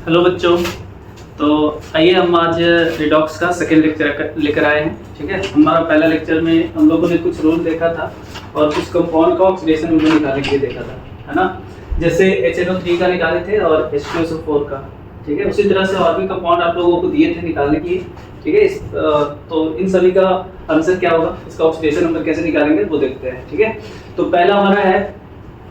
Hello बच्चों। तो आइए हम आज रिडॉक्स का सेकेंड लेक्चर लेकर आए हैं। ठीक है, हमारा पहला लेक्चर में हम लोगों ने कुछ रूल देखा था और कुछ कंपाउंड का ऑक्सीडेशन रूल निकालने के लिए देखा था, है ना। जैसे HNO3 का निकाले थे और H2SO4 का। ठीक है, उसी तरह से और भी कंपाउंड आप लोगों को दिए थे निकालने के लिए। ठीक है, तो इन सभी का आंसर क्या होगा, इसका ऑक्सीडेशन नंबर कैसे निकालेंगे वो देखते हैं। ठीक है, तो पहला हमारा है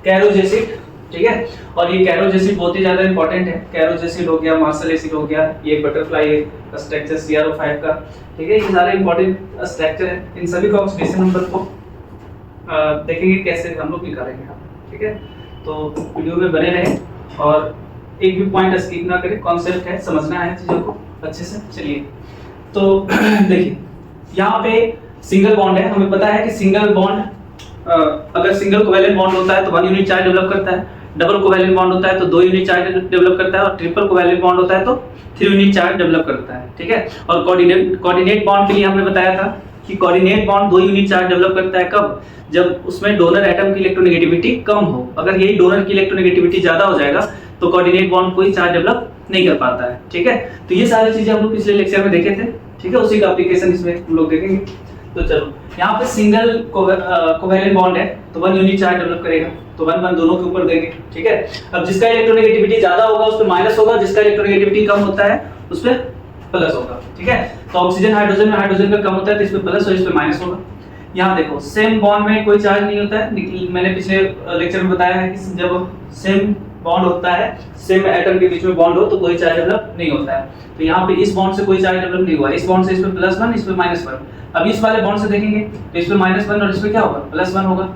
कैरोज एसिड। ठीक है, और ये कैरोज एसिड बहुत ही ज्यादा इंपॉर्टेंट है। कैरोज एसिड हो गया, मार्शल एसिड हो गया, ये बटरफ्लाई स्ट्रक्चर CrO5 का। ठीक है, ये सारे इंपॉर्टेंट स्ट्रक्चर है। इन सभी का ऑक्सीडेशन नंबर को देखेंगे कैसे हम लोग निकालेंगे। ठीक है, तो वीडियो में बने रहें और एक भी पॉइंट स्किप ना करें। कॉन्सेप्ट है, समझना है चीजों को अच्छे से। चलिए तो देखिए, यहाँ पे सिंगल बॉन्ड है। हमें पता है कि सिंगल बॉन्ड अगर सिंगल कोवैलेंट बॉन्ड होता है तो 1 यूनिट चार्ज डेवलप करता है, डबल कोवैलेंट बॉन्ड होता है तो 2 यूनिट चार्ज डेवलप करता है, और ट्रिपल कोवैलेंट बॉन्ड होता है तो 3 यूनिट चार्ज डेवलप करता है। ठीक है, और कोऑर्डिनेट बॉन्ड के लिए हमने बताया था कि coordinate bond 2 unit charge develop करता है कब, जब उसमें डोनर एटम की इलेक्ट्रोनेगेटिविटी कम हो। अगर यही डोनर की इलेक्ट्रोनेगेटिविटी ज्यादा हो जाएगा तो कोऑर्डिनेट बॉन्ड कोई चार्ज डेवलप नहीं कर पाता है। ठीक है, तो ये सारी चीजें हम लोग पिछले लेक्चर में देखे थे। ठीक है, उसी का एप्लीकेशन इसमें हम लोग देखेंगे। तो चलो, यहाँ पे सिंगल कोवैलेंट बॉन्ड है तो 1 यूनिट चार्ज डेवलप करेगा, तो 1 1 दोनों के ऊपर देंगे। ठीक है, अब जिसका इलेक्ट्रोनेगेटिविटी ज्यादा होगा उस पे माइनस होगा, जिसका इलेक्ट्रोनेगेटिविटी कम होता है उस पे प्लस होगा। ठीक है, तो ऑक्सीजन हाइड्रोजन में हाइड्रोजन का कम होता है तो इस पे प्लस और इस पे माइनस होगा। यहाँ देखो, सेम बॉन्ड में कोई चार्ज नहीं होता है। मैंने पिछले लेक्चर में बताया है कि जब सेम बॉन्ड होता है, सेम एटम के बीच में बॉन्ड हो तो कोई चार्ज डेवलप नहीं होता है। तो यहाँ पे इस बॉन्ड से कोई चार्ज डेवलप नहीं हुआ, इस बॉन्ड से इस पे +1, इस पे -1। अब इस वाले बॉन्ड से देखेंगे तो इस पे -1 और इस पे क्या होगा, +1 होगा।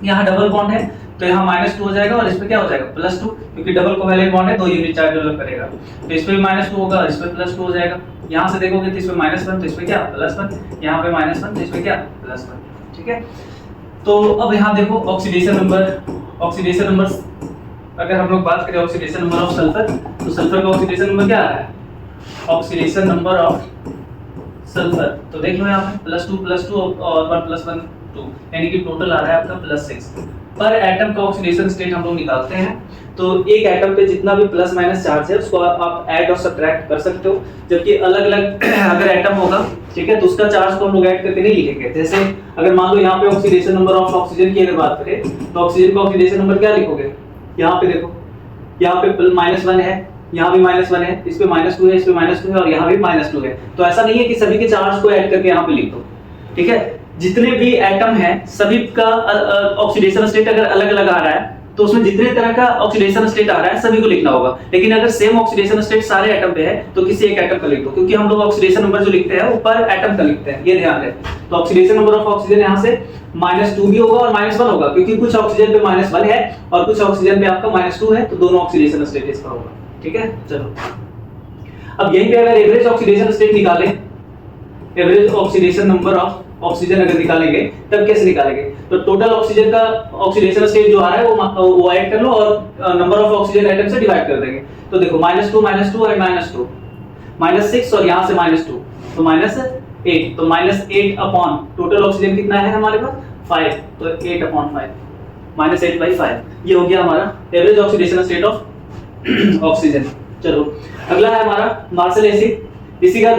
यहाँ डबल बॉन्ड है तो यहाँ -2 हो जाएगा और इस पे क्या हो जाएगा, +2, क्योंकि डबल कोवैलेंट बॉन्ड है 2 यूनिट चार्ज डेवलप करेगा। तो इस पे भी -2 होगा और इस पे +2 हो जाएगा। यहाँ से देखोगे तो इस पे -1 तो इस पे क्या, +1, यहाँ पे -1 तो इस पे क्या, +1। ठीक है, तो अब यहाँ देखो ऑक्सीडेशन नंबर अगर हम लोग बात करें ऑक्सीडेशन नंबर ऑफ सल्फर, तो सल्फर का ऑक्सीडेशन नंबर क्या आ रहा है, ऑक्सीडेशन नंबर ऑफ सल्फर। तो देख लो यहाँ पे +2 और 1 + 1 2, यानी कि टोटल आ रहा है आपका +6। पर एटम का ऑक्सीडेशन स्टेट हम लोग निकालते हैं तो एक एटम पे जितना भी प्लस माइनस चार्ज है उसको आप ऐड और सब्ट्रैक्ट कर सकते हो। जबकि अलग अलग अगर एटम होगा, ठीक है, तो उसका चार्ज को हम लोग ऐड करके नहीं लिखेंगे। जैसे अगर मान लो यहाँ पे ऑक्सीडेशन नंबर ऑफ ऑक्सीजन की अगर बात करें तो ऑक्सीजन का ऑक्सीडेशन नंबर क्या लिखोगे, यहाँ पे देखो, यहाँ पे -1 है, यहाँ भी -1 है, इस पे -2 है, इस पे -2 है और यहाँ भी -2 है। तो ऐसा नहीं है कि सभी के चार्ज को ऐड करके यहाँ पे लिख दो। ठीक है, जितने भी एटम है सभी का ऑक्सीडेशन स्टेट अगर अलग अलग आ रहा है तो उसमें जितने तरह का ऑक्सीडेशन स्टेट आ रहा है सभी को लिखना होगा। लेकिन अगर सेम ऑक्सीडेशन स्टेट सारे एटम पे है तो किसी एक एटम का लिख दो, क्योंकि हम लोग ऑक्सीडेशन नंबर जो लिखते हैं वो पर एटम का लिखते हैं, ये ध्यान रखें। तो ऑक्सीडेशन नंबर ऑफ ऑक्सीजन यहाँ से -2 भी होगा और -1 होगा, क्योंकि कुछ ऑक्सीजन पे -1 है और कुछ ऑक्सीजन पे आपका -2 है, तो दोनों ऑक्सीडेशन स्टेट इसका होगा। ठीक है, चलो अब यहीं पे अगर एवरेज ऑक्सीडेशन स्टेट निकालें, average oxidation number of oxygen अगर निकालेंगे तब कैसे निकालेंगे, तो टोटल ऑक्सीजन का ऑक्सीडेशन स्टेट जो आ रहा है वो ऐड कर लो और नंबर ऑफ ऑक्सीजन एटम से डिवाइड कर देंगे। तो देखो -2 और -2 -6 और यहाँ से -2 तो -8, तो -8 अपॉन टोटल ऑक्सीजन कितना है हमारे पास 5, तो 8/5 -8/5 ये हो गया हमारा average oxidation state of oxygen. चलो अगला है हमारा मार्शल एसिड। इसी का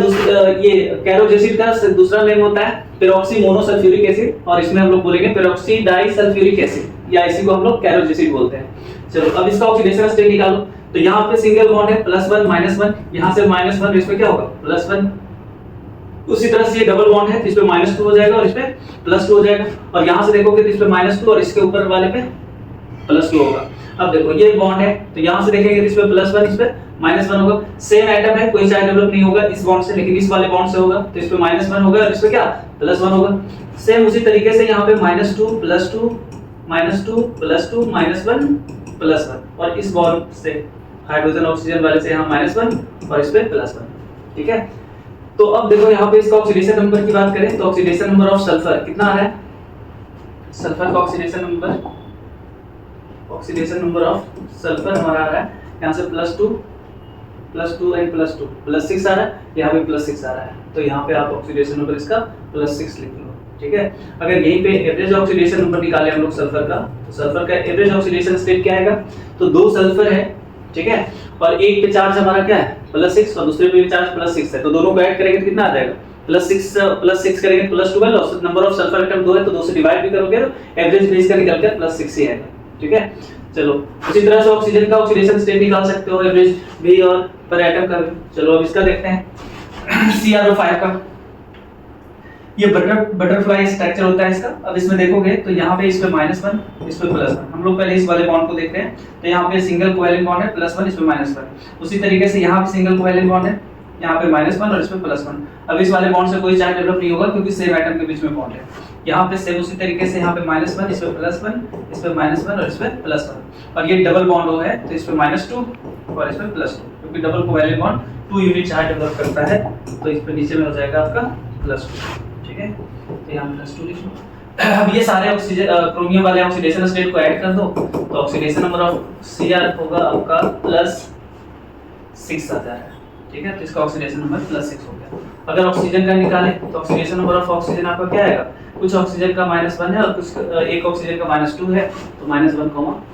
ये कैरोज एसिड का दूसरा नेम होता है पेरोक्सी मोनोसल्फ्यूरिक एसिड, और इसमें हम लोग बोलेंगे पेरोक्सी डाइसल्फ्यूरिक एसिड, या इसी को हम लोग कैरोज एसिड बोलते हैं। चलो अब इसका ऑक्सीडेशन स्टेट निकालो। तो यहाँ पे सिंगल बॉन्ड है +1 -1, यहाँ से -1 इसमें क्या होगा, +1। उसी तरह से ये डबल बॉन्ड है तो इस पे -2 हो जाएगा और इस पे +2 हो जाएगा, और यहाँ से देखोगे तो इस पे -2 और इसके ऊपर वाले पे +2 होगा। अब देखो ये बॉन्ड है तो यहाँ से देखेंगे तो इस पे +1, इस पे -1 होगा। सेम एटम है, कोई चार्ज डेवलप नहीं होगा इस बॉन्ड से, लेकिन इस वाले बॉन्ड से होगा तो इस पे -1 होगा और इस पे क्या +1 होगा। सेम उसी तरीके से यहाँ पे -2 +2 -2 +2 -1 +1, और इस बॉन्ड से हाइड्रोजन ऑक्सीजन वाले से यहाँ -1 और इस पे +1। ठीक है, तो अब देखो यहाँ पे इसका ऑक्सीडेशन नंबर की बात करें तो ऑक्सीडेशन नंबर ऑफ सल्फर कितना आ रहा है, सल्फर का ऑक्सीडेशन नंबर ऑफ सल्फर हमारा आ रहा है यहाँ से +2 एंड +2 +6 आ रहा है, यहाँ पे +6 आ रहा है, तो यहाँ पे आप ऑक्सीडेशन नंबर इसका +6 लिख लो। ठीक है, अगर यहीं पे एवरेज ऑक्सीडेशन नंबर निकाले हम लोग सल्फर का, तो सल्फर का एवरेज ऑक्सीडेशन स्टेट क्या आएगा, तो 2 सल्फर है, ठीक है, और एक पे चार्ज हमारा क्या है +6 और दूसरे पे भी चार्ज +6 है, तो दोनों को ऐड करेंगे तो कितना आ जाएगा +6 करेंगे तो +12 और नंबर ऑफ सल्फर एटम 2 है तो 2 से डिवाइड भी करोगे तो एवरेज बेस का निकल कर +6 ही आएगा। ठीक है, चलो उसी तरह से ऑक्सीजन का ऑक्सीडेशन स्टेट निकाल सकते हो एवरेज भी और पर एटम का भी। चलो अब इसका देखते हैं CrO5 का। ये बटरफ्लाई स्ट्रक्चर होता है इसका। अब इसमें देखोगे तो यहाँ पे इस पे -1 इस पे +1, हम लोग पहले इस वाले बॉन्ड को देख रहे हैं तो यहाँ पे सिंगल कोवैलेंट बॉन्ड है +1 इस पे -1, उसी तरीके से यहाँ पे सिंगल कोवैलेंट बॉन्ड है यहाँ पे -1 और इस पे +1। अब इस वाले बॉन्ड से कोई चार्ज डेवलप नहीं होगा क्योंकि सेम एटम के बीच में बॉन्ड है। यहाँ पे सेम उसी तरीके से यहाँ पे -1 इस पे +1 इस पे -1 और इस पे +1, और ये डबल बॉन्ड हो है तो इस पे -2 और इस पे +2, क्योंकि double covalent bond 2 unit charge develop करता है तो इस पे नीचे में हो जाएगा आपका +2। ठीक है, तो यहाँ +2 लिख लो। अब ये सारे ऑक्सीजन क्रोमियम वाले ऑक्सीडेशन स्टेट को ऐड कर दो तो ऑक्सीडेशन नंबर ऑफ Cr होगा आपका +6 आता है। ठीक है, तो इसका ऑक्सीडेशन नंबर +6 हो गया। अगर ऑक्सीजन का निकाले तो ऑक्सीडेशन नंबर ऑफ ऑक्सीजन आपका क्या आएगा, कुछ ऑक्सीजन का -1 है और कुछ एक ऑक्सीजन का -2 है तो -1,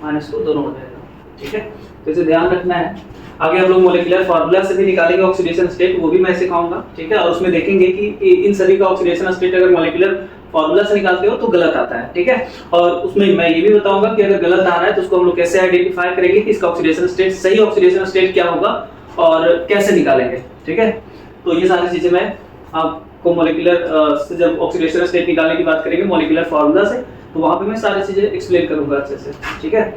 -2 दोनों हो जाएगा। ठीक है, तो इसे ध्यान रखना है। आगे हम लोग मॉलिक्यूलर फार्मूला से भी निकालेंगे ऑक्सीडेशन स्टेट, वो भी मैं सिखाऊंगा। ठीक है, और उसमें देखेंगे कि इन सभी का ऑक्सीडेशन स्टेट अगर मॉलिक्यूलर फार्मूला से निकालते हो तो गलत आता है। ठीक है, और उसमें मैं ये भी बताऊंगा कि अगर गलत आ रहा है तो उसको हम लोग कैसे आइडेंटिफाई करेंगे कि इसका ऑक्सीडेशन स्टेट सही ऑक्सीडेशन स्टेट क्या होगा और कैसे निकालेंगे। ठीक है, तो ये सारी चीजें मैं आपको मॉलिक्यूलर से जब ऑक्सीडेशन स्टेट निकालने की बात करेंगे मॉलिक्यूलर फार्मूला से तो वहां पे मैं सारी चीजें एक्सप्लेन करूंगा अच्छे से। ठीक है,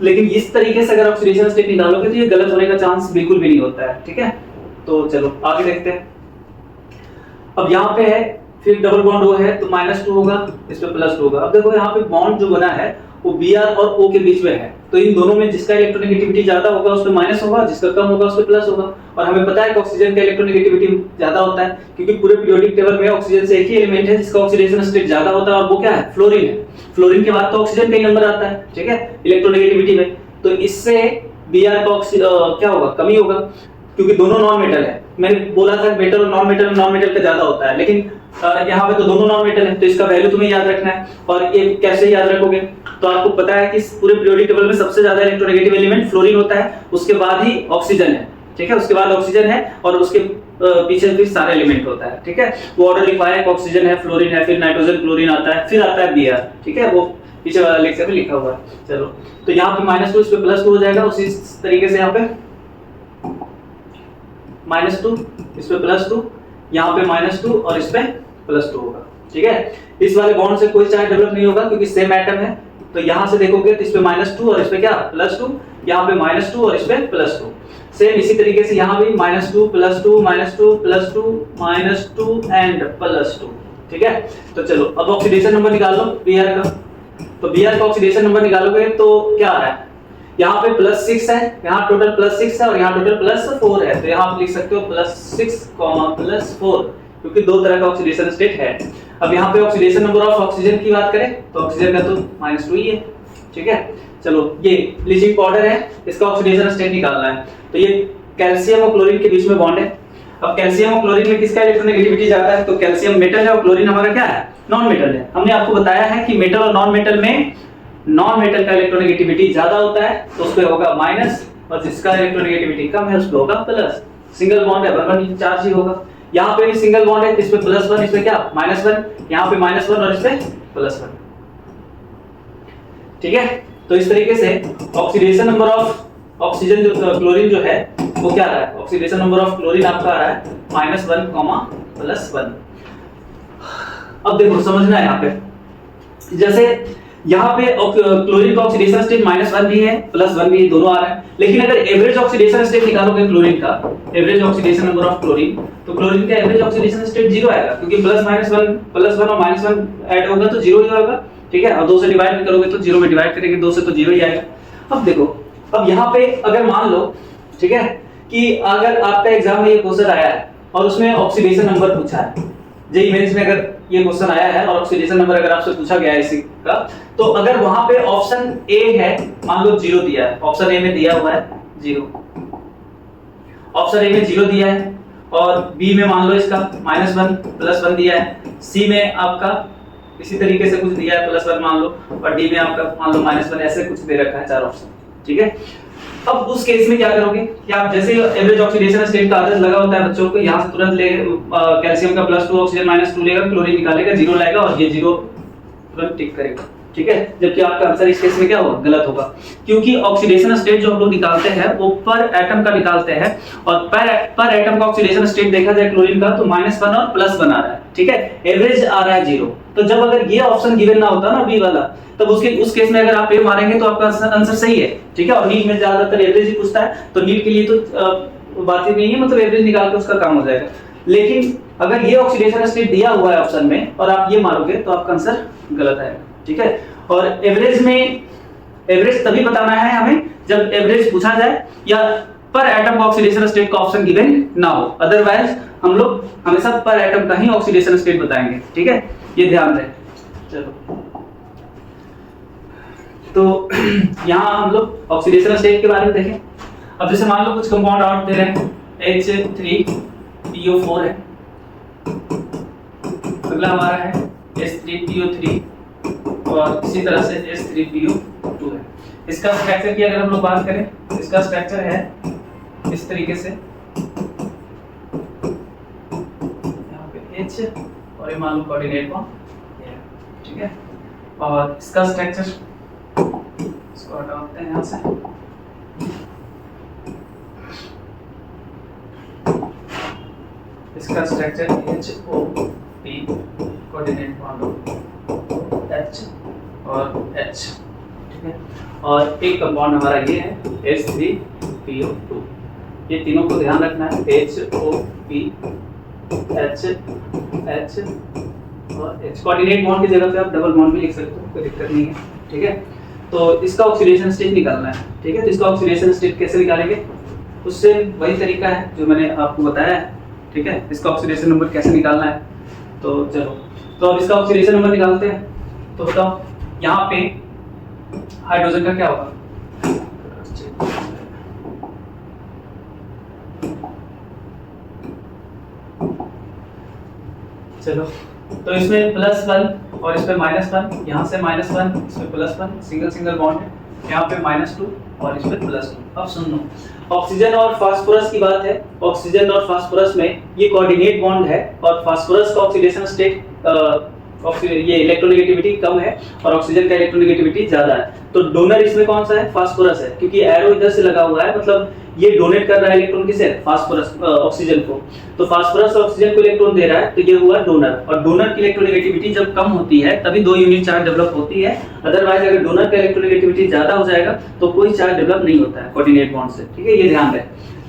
लेकिन इस तरीके से अगर ऑक्सीडेशन स्टेट निकालोगे तो ये गलत होने का चांस बिल्कुल भी नहीं होता है। ठीक है, तो चलो आगे देखते हैं। अब यहाँ पे है फिर डबल बॉन्ड O है तो -2 होगा इस पे +2 होगा। अब देखो यहाँ पे बॉन्ड जो बना है वो Br और O के बीच में है तो इन दोनों में जिसका इलेक्ट्रोनेगेटिविटी ज्यादा होगा उस पे माइनस होगा, जिसका कम होगा उस पे प्लस होगा। और हमें पता है कि ऑक्सीजन का इलेक्ट्रोनेगेटिविटी ज्यादा होता है क्योंकि पूरे पीरियोडिक टेबल में ऑक्सीजन से एक ही एलिमेंट है जिसका ऑक्सीडेशन स्टेट ज्यादा होता है और वो क्या है, फ्लोरीन है। फ्लोरीन के बाद तो ऑक्सीजन का ही नंबर आता है। ठीक है, इलेक्ट्रोनेगेटिविटी में, तो इससे Br का क्या होगा, कमी होगा क्योंकि दोनों नॉन मेटल है। मैंने बोला था मेटल और नॉन मेटल का ज्यादा होता है, लेकिन यहाँ पे तो दोनों नॉन मेटल है तो इसका वैल्यू तुम्हें याद रखना है। और ये कैसे याद रखोगे, तो आपको पता है कि पूरे पीरियोडिक टेबल में सबसे ज्यादा इलेक्ट्रोनेगेटिव एलिमेंट फ्लोरीन होता है, उसके बाद ही ऑक्सीजन है। ठीक है, उसके बाद ऑक्सीजन है और उसके पीछे फिर सारे एलिमेंट होता है। ठीक है, वो ऑर्डर लिखा है, ऑक्सीजन है, फ्लोरीन है, फिर नाइट्रोजन क्लोरीन आता है, फिर आता है Br। ठीक है, वो पीछे वाला लेक्चर में लिखा हुआ है। चलो, तो यहाँ पे -2 इस पे +2 हो जाएगा, उसी तरीके से यहाँ पे -2 इस पे +2, यहाँ पे -2 और इस पे +2 होगा। ठीक है, इस वाले बॉन्ड से कोई चार्ज डेवलप नहीं होगा क्योंकि सेम एटम है। तो यहाँ से देखोगे तो इस पे -2 और इस पे क्या +2, यहाँ पे -2 और इस पे +2। सेम इसी तरीके से यहाँ भी -2 +2 -2 +2 एंड +2। ठीक है, तो चलो अब ऑक्सीडेशन नंबर निकाल लो Br का। तो Br का ऑक्सीडेशन नंबर निकालोगे तो क्या आ रहा है, यहाँ पे +6 है, यहाँ टोटल +6 है और यहाँ टोटल +4 है। तो यहाँ आप लिख सकते हो +6, +4 क्योंकि दो तरह का ऑक्सीडेशन स्टेट है। अब यहाँ पे ऑक्सीडेशन नंबर ऑफ ऑक्सीजन की बात करें तो ऑक्सीजन का तो -2 ही है। ठीक है, चलो ये ब्लीचिंग पाउडर है, इसका ऑक्सीडेशन स्टेट निकालना है। तो ये कैल्शियम और क्लोरीन के बीच में बॉन्ड है। अब कैल्शियम और क्लोरीन में किसका इलेक्ट्रोनेगेटिविटी ज्यादा है, तो कैल्शियम मेटल है और क्लोरीन हमारा क्या है, नॉन मेटल है। हमने आपको बताया है कि मेटल और नॉन मेटल में नॉन मेटल का इलेक्ट्रोनेगेटिविटी ज्यादा होता है तो उस पे होगा माइनस और जिसका इलेक्ट्रोनेगेटिविटी कम है उस पे होगा प्लस। सिंगल बॉन्ड है, वन चार्ज ही होगा। यहाँ पे भी सिंगल बॉन्ड है, इस पे +1 इस पे क्या -1, यहाँ पे -1 और इस पे +1। ठीक है, तो इस तरीके से ऑक्सीडेशन नंबर ऑफ ऑक्सीजन जो क्लोरीन जो है वो क्या आ रहा है, ऑक्सीडेशन नंबर ऑफ क्लोरीन आपका आ रहा है -1, +1। अब देखो समझना है यहाँ पे, जैसे यहाँ पे क्लोरीन का ऑक्सीडेशन स्टेट -1 भी है +1 भी है, दोनों आ रहा है। लेकिन अगर एवरेज ऑक्सीडेशन स्टेट निकालोगे क्लोरीन का, average oxidation number of chlorine, तो क्लोरीन का एवरेज ऑक्सीडेशन स्टेट 0 आएगा क्योंकि +1 और -1 ऐड होगा तो 0 ही होगा। ठीक है, और 2 से डिवाइड करोगे तो 0 में डिवाइड करेंगे 2 से तो 0 ही आएगा। अब देखो, अब यहाँ पे अगर मान लो, ठीक है, कि अगर आपका एग्जाम में ये क्वेश्चन आया है और उसमें ऑक्सीडेशन नंबर पूछा है, जेईई मेंस में अगर ये क्वेश्चन आया है और ऑक्सीडेशन नंबर अगर आपसे पूछा गया है इसी का, तो अगर वहां पे ऑप्शन ए है, मान लो 0 दिया है, ऑप्शन ए में दिया हुआ है 0, ऑप्शन ए में 0 दिया है और बी में मान लो इसका -1 +1 दिया है, सी में आपका इसी तरीके से कुछ दिया है +1 मान लो, और डी में आपका मान लो -1 ऐसे कुछ दे रखा है 4 ऑप्शन। ठीक है, अब उस केस में क्या करोगे कि आप जैसे एवरेज ऑक्सीडेशन स्टेट का आदत लगा होता है बच्चों को, यहाँ से तुरंत ले कैल्शियम का +2 ऑक्सीजन -2 लेगा, क्लोरीन निकालेगा, 0 लाएगा और ये 0 तुरंत टिक करेगा, ठीक है। जबकि आपका आंसर इस केस में क्या होगा, गलत होगा, क्योंकि ऑक्सीडेशन स्टेट जो हम लोग निकालते हैं वो पर एटम का निकालते हैं, और पर एटम का ऑक्सीडेशन स्टेट देखा जाए क्लोरीन का तो -1 और +1 आ रहा है, ठीक है, एवरेज आ रहा है 0। तो जब अगर ये ऑप्शन गिवन ना होता ना बी वाला, तब उस केस में अगर आप ए मारेंगे तो आपका आंसर सही है, ठीक है। और नीट में ज्यादातर एवरेज ही पूछता है, तो नीट के लिए तो बात ही नहीं है, मतलब एवरेज निकाल के उसका काम हो जाएगा। लेकिन अगर ये ऑक्सीडेशन स्टेट दिया हुआ है ऑप्शन में और आप ये मारोगे तो आपका आंसर गलत आएगा, ठीक है। और एवरेज तभी बताना है हमें जब एवरेज पूछा जाए या पर एटम का ऑक्सीडेशन स्टेट का ऑप्शन गिवन ना हो, अदरवाइज हम लोग हमेशा पर एटम का ही ऑक्सीडेशन स्टेट बताएंगे, ठीक है, ये ध्यान रहे। चलो, तो यहाँ हम लोग ऑक्सीडेशन स्टेट के बारे में देखें। अब जैसे मान लो कुछ कंपाउंड आउट दे रहे हैं, H3PO4 है, अगला हमारा है H3PO3 और इसी तरह से H3PO2 है। इसका स्ट्रक्चर की अगर हम लोग बात करें, इसका स्ट्रक्चर है इस तरीके से, यहाँ पे H और ये मान लो कोऑर्डिनेट बॉन्ड, ठीक है। और इसका स्ट्रक्चर इसको हटाते हैं यहाँ से, इसका structure HOP coordinate bond H और H, ठीक है। और एक कंपाउंड हमारा ये है H3PO2, ये तीनों को ध्यान रखना है, HOP H और H। कोऑर्डिनेट बॉन्ड की जगह पे आप डबल बॉन्ड भी लिख सकते हो, कोई दिक्कत नहीं है, ठीक है। तो इसका ऑक्सीडेशन स्टेट निकालना है, ठीक है। तो इसका ऑक्सीडेशन स्टेट कैसे निकालेंगे, उससे वही तरीका है जो मैंने आपको बताया है, ठीक है। इसका ऑक्सीडेशन नंबर कैसे निकालना है, तो चलो, तो अब इसका ऑक्सीडेशन नंबर निकालते हैं। तो बताओ यहाँ पे हाइड्रोजन का क्या होगा, चलो, तो इसमें +1 और इसमें -1, यहाँ से -1, इसमें +1, सिंगल बॉन्ड है, यहाँ पे -2 और इसमें +2। अब सुन लो, ऑक्सीजन और फास्फोरस की बात है। ऑक्सीजन और फास्फोरस में ये कोऑर्डिनेट बॉन्ड है और फास्फोरस का ऑक्सीडेशन स्टेट ये इलेक्ट्रोनेगेटिविटी कम है और ऑक्सीजन का इलेक्ट्रोनेगेटिविटी ज्यादा है। तो डोनर इसमें कौन सा है, फास्फोरस है, क्योंकि एरो इधर से लगा हुआ है, मतलब ये डोनेट कर रहा है इलेक्ट्रॉन किसे, फास्फोरस ऑक्सीजन को। तो फास्फोरस ऑक्सीजन को इलेक्ट्रॉन दे रहा है, तो ये हुआ डोनर। और डोनर की इलेक्ट्रोनेगेटिविटी जब कम होती है तभी 2 यूनिट चार्ज डेवलप होती है, अदरवाइज अगर डोनर का इलेक्ट्रोनेगेटिविटी ज्यादा हो जाएगा तो कोई चार्ज डेवलप नहीं होता है कोऑर्डिनेट बॉन्ड से, ठीक है, ये ध्यान रहे।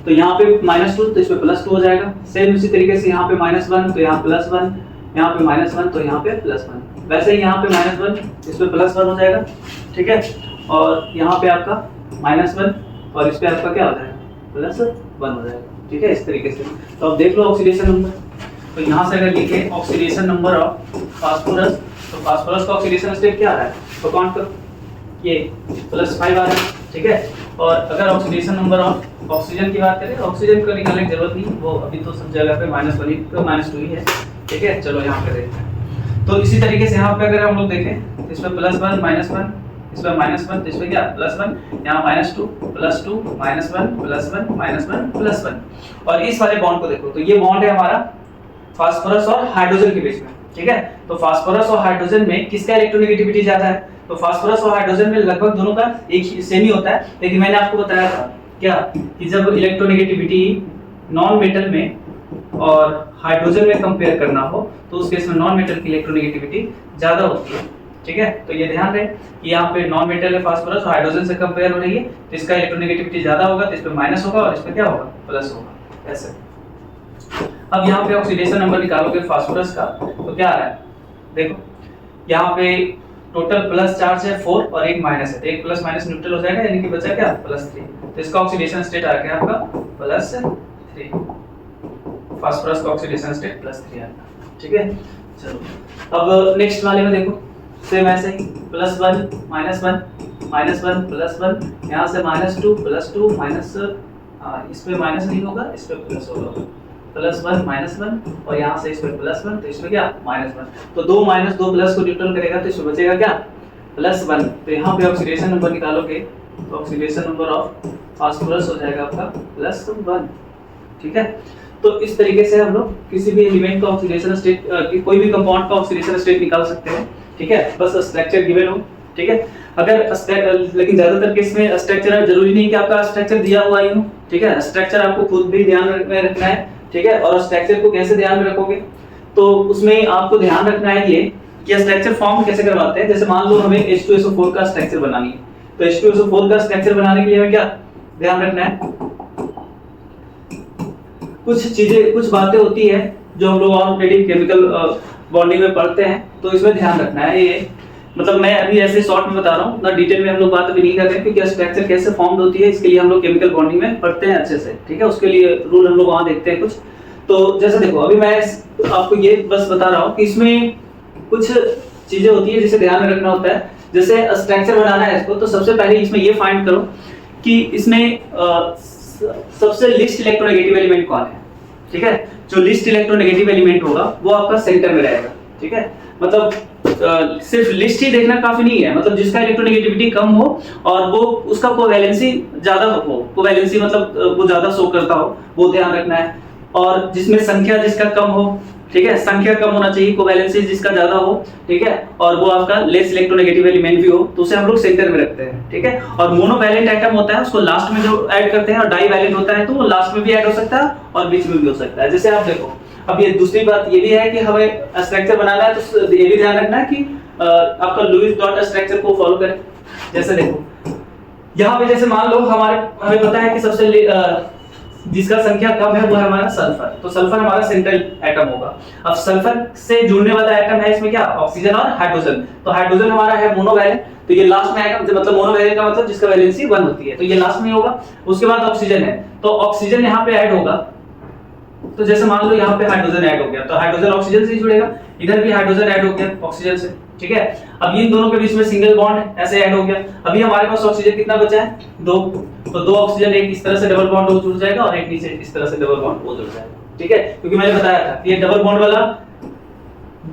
तो यहाँ पे -2 तो इसमें +2 हो जाएगा, सेम उसी तरीके से यहाँ पे -1 तो यहाँ +1, यहाँ पे -1 तो यहाँ पे +1, वैसे ही यहाँ पे -1 इसमें +1 हो जाएगा, ठीक है। और यहाँ पे आपका -1 और इस पे आपका क्या हो जाएगा, +1 हो जाएगा, ठीक है, इस तरीके से। तो अब देख लो ऑक्सीडेशन नंबर, तो यहाँ से अगर लिखे ऑक्सीडेशन नंबर ऑफ फास्फोरस, तो फास्फोरस का ऑक्सीडेशन स्टेट क्या आ रहा है, तो काउंट करो, ये +5 आ रहा है, ठीक है। और अगर ऑक्सीडेशन नंबर ऑफ ऑक्सीजन की बात करें, ऑक्सीजन को निकालने की जरूरत नहीं, वो अभी तो सब जगह पे -1 -2 ही है, ठीक है। चलो यहाँ पे देखते हैं। तो इसी तरीके से यहाँ पे अगर हम लोग देखें, इसमें +1 -1, इसमें -1 तो इसमें क्या +1, यहाँ -2 +2 -1 +1 -1 +1। और इस वाले बॉन्ड को देखो, तो ये बॉन्ड है हमारा फास्फोरस और हाइड्रोजन के बीच में, ठीक है। तो फास्फोरस और हाइड्रोजन में किसका इलेक्ट्रोनेगेटिविटी ज्यादा है, तो फास्फोरस और हाइड्रोजन में लगभग दोनों का एक ही सेम ही होता है। लेकिन मैंने आपको बताया था क्या कि जब इलेक्ट्रोनेगेटिविटी नॉन मेटल में और हाइड्रोजन में कंपेयर करना हो तो उस केस में नॉन मेटल की इलेक्ट्रोनेगेटिविटी ज्यादा होती है, ठीक है। तो ये ध्यान रहे कि यहाँ पे नॉन मेटल है फास्फोरस और हाइड्रोजन से कंपेयर हो रही है, तो इसका इलेक्ट्रोनेगेटिविटी ज्यादा होगा, तो इस पे माइनस होगा और इस पे क्या होगा, प्लस होगा, ऐसे। अब यहाँ पे ऑक्सीडेशन नंबर निकालोगे फास्फोरस का, तो क्या आ रहा है, देखो यहाँ पे टोटल प्लस चार्ज है 4 और एक माइनस है, तो एक प्लस माइनस न्यूट्रल हो जाएगा, यानी कि बचा क्या, +3। तो इसका ऑक्सीडेशन स्टेट आ गया आपका +3, फास्फोरस का ऑक्सीडेशन स्टेट +3 आएगा, ठीक है। चलो अब नेक्स्ट वाले में देखो, सेम ऐसे ही +1 -1 -1 +1, यहाँ से -2 +2 माइनस, इस पे माइनस नहीं होगा, इस पे प्लस होगा, +1 -1 और यहाँ से इस पे +1, तो इसमें क्या -1। तो 2 माइनस 2 प्लस को न्यूट्रल करेगा, तो इसमें बचेगा क्या, +1। तो यहाँ पे ऑक्सीडेशन नंबर निकालोगे, तो ऑक्सीडेशन नंबर ऑफ फास्फोरस हो जाएगा आपका +1, ठीक है। तो इस तरीके से हम लोग किसी भी एलिमेंट का ऑक्सीडेशन स्टेट कोई भी कंपाउंड का ऑक्सीडेशन स्टेट निकाल सकते हैं, ठीक है, बस स्ट्रक्चर गिवन हो, ठीक है। अगर लेकिन ज्यादातर केस में स्ट्रक्चर जरूरी नहीं कि आपका स्ट्रक्चर दिया हुआ ही हो, ठीक है, स्ट्रक्चर आपको खुद भी ध्यान में रखना है, ठीक है। और स्ट्रक्चर को कैसे ध्यान में रखोगे, तो उसमें आपको ध्यान रखना है ये कि स्ट्रक्चर फॉर्म कैसे करवाते हैं। जैसे मान लो हमें H2SO4 का स्ट्रक्चर बनानी है, तो H2SO4 का स्ट्रक्चर बनाने के लिए हमें क्या ध्यान रखना है, कुछ चीजें, कुछ बातें होती है जो हम लोग ऑलरेडी केमिकल बॉन्डिंग में पढ़ते हैं, तो इसमें ध्यान रखना है। ये मतलब मैं अभी ऐसे शॉर्ट में बता रहा हूँ ना, डिटेल में हम लोग बात अभी नहीं कर रहे हैं, क्योंकि स्ट्रक्चर कैसे फॉर्म होती है इसके लिए हम लोग केमिकल बॉन्डिंग में पढ़ते हैं अच्छे से, ठीक है। उसके लिए रूल हम लोग वहां देखते हैं कुछ। तो जैसे देखो अभी मैं आपको ये बस बता रहा हूँ कि इसमें कुछ चीजें होती है जिसे ध्यान में रखना होता है। जैसे स्ट्रक्चर बनाना है इसको, तो सबसे पहले इसमें ये फाइंड करो कि इसमें सबसे लीस्ट इलेक्ट्रोनेगेटिव एलिमेंट कौन है, ठीक है। जो लीस्ट इलेक्ट्रोनेगेटिव एलिमेंट होगा वो आपका सेंटर में रहेगा, ठीक है। मतलब सिर्फ लिस्ट ही देखना काफी नहीं है, मतलब जिसका इलेक्ट्रोनेगेटिविटी कम हो और वो उसका कोवैलेंसी ज्यादा हो, कोवैलेंसी मतलब वो ज्यादा शो करता हो, वो ध्यान रखना है। और जिसमें संख्या जिसका कम हो, ठीक है, संख्या कम होना चाहिए, कोवैलेंसी जिसका ज्यादा हो, ठीक है, और वो आपका लेस इलेक्ट्रोनेगेटिव एलिमेंट भी हो, तो उसे हम लोग सेंटर में रखते हैं, ठीक है। और मोनोवैलेंट एटम होता है उसको लास्ट में जो ऐड करते हैं, और डाईवैलेंट होता है तो वो लास्ट में भी ऐड हो सकता है और बीच में भी हो सकता है। जैसे आप देखो, अब ये दूसरी बात ये भी है कि हमें स्ट्रक्चर बनाना है तो ये भी ध्यान रखना है कि आपका लुईस डॉट स्ट्रक्चर को फॉलो करें। जैसे देखो यहाँ पे जैसे मान लो हमें पता है कि सबसे जिसका संख्या कम है वो है हमारा सल्फर, तो सल्फर हमारा सेंट्रल एटम होगा। अब सल्फर से जुड़ने वाला एटम है इसमें क्या, ऑक्सीजन और हाइड्रोजन, तो हाइड्रोजन हमारा है मोनोवैलेंट, तो ये लास्ट में आएगा, मतलब मोनोवैलेंट का मतलब जिसका वैलेंसी 1 होती है, तो ये लास्ट में होगा। उसके बाद ऑक्सीजन है, तो ऑक्सीजन यहाँ पे ऐड होगा, तो जैसे मान लो यहाँ पे हाइड्रोजन ऐड हो गया, तो हाइड्रोजन ऑक्सीजन से जुड़ेगा, इधर भी हाइड्रोजन ऐड हो गया ऑक्सीजन से, ठीक है। अब इन दोनों के बीच में सिंगल बॉन्ड ऐसे ऐड हो गया। अभी हमारे पास ऑक्सीजन कितना बचा है, 2, तो 2 ऑक्सीजन एक इस तरह से डबल बॉन्ड वो जुड़ जाएगा और एक नीचे इस तरह से डबल बॉन्ड वो जुड़ जाएगा, ठीक है। क्योंकि मैंने बताया था कि ये डबल बॉन्ड वाला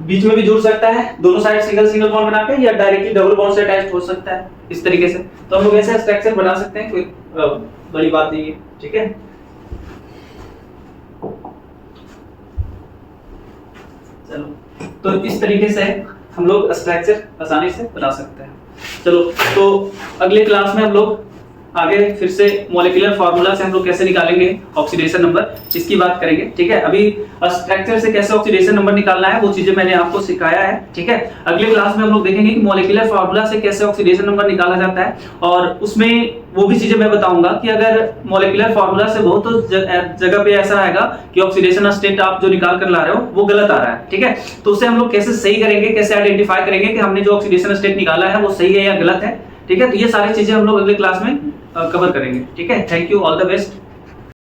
बीच में भी जुड़ सकता है, दोनों साइड सिंगल बॉन्ड बना के, या डायरेक्टली डबल बॉन्ड से अटैच हो सकता है, इस तरीके से। तो हम लोग ऐसे स्ट्रक्चर बना सकते हैं, कोई बड़ी बात नहीं है, ठीक है। चलो, तो इस तरीके से हम लोग स्ट्रक्चर आसानी से बना सकते हैं। चलो, तो अगले क्लास में हम लोग आगे फिर से मॉलिक्यूलर फार्मूला से हम लोग कैसे निकालेंगे ऑक्सीडेशन नंबर, इसकी बात करेंगे, ठीक है। अभी स्ट्रक्चर से कैसे ऑक्सीडेशन नंबर निकालना है वो चीजें मैंने आपको सिखाया है, ठीक है। अगले क्लास में हम लोग देखेंगे कि मॉलिक्यूलर फार्मूला से कैसे ऑक्सीडेशन नंबर निकाला जाता है, और उसमें वो भी चीजें मैं बताऊंगा कि अगर मॉलिक्यूलर फार्मूला से बहुत तो जगह पे ऐसा आएगा कि ऑक्सीडेशन स्टेट आप जो निकाल कर ला रहे हो वो गलत आ रहा है, ठीक है। तो उसे हम लोग कैसे सही करेंगे, कैसे आइडेंटिफाई करेंगे कि हमने जो ऑक्सीडेशन स्टेट निकाला है वो सही है या गलत है, ठीक है। तो ये सारी चीजें हम लोग अगले क्लास में कवर करेंगे, ठीक है। Thank you, all the best.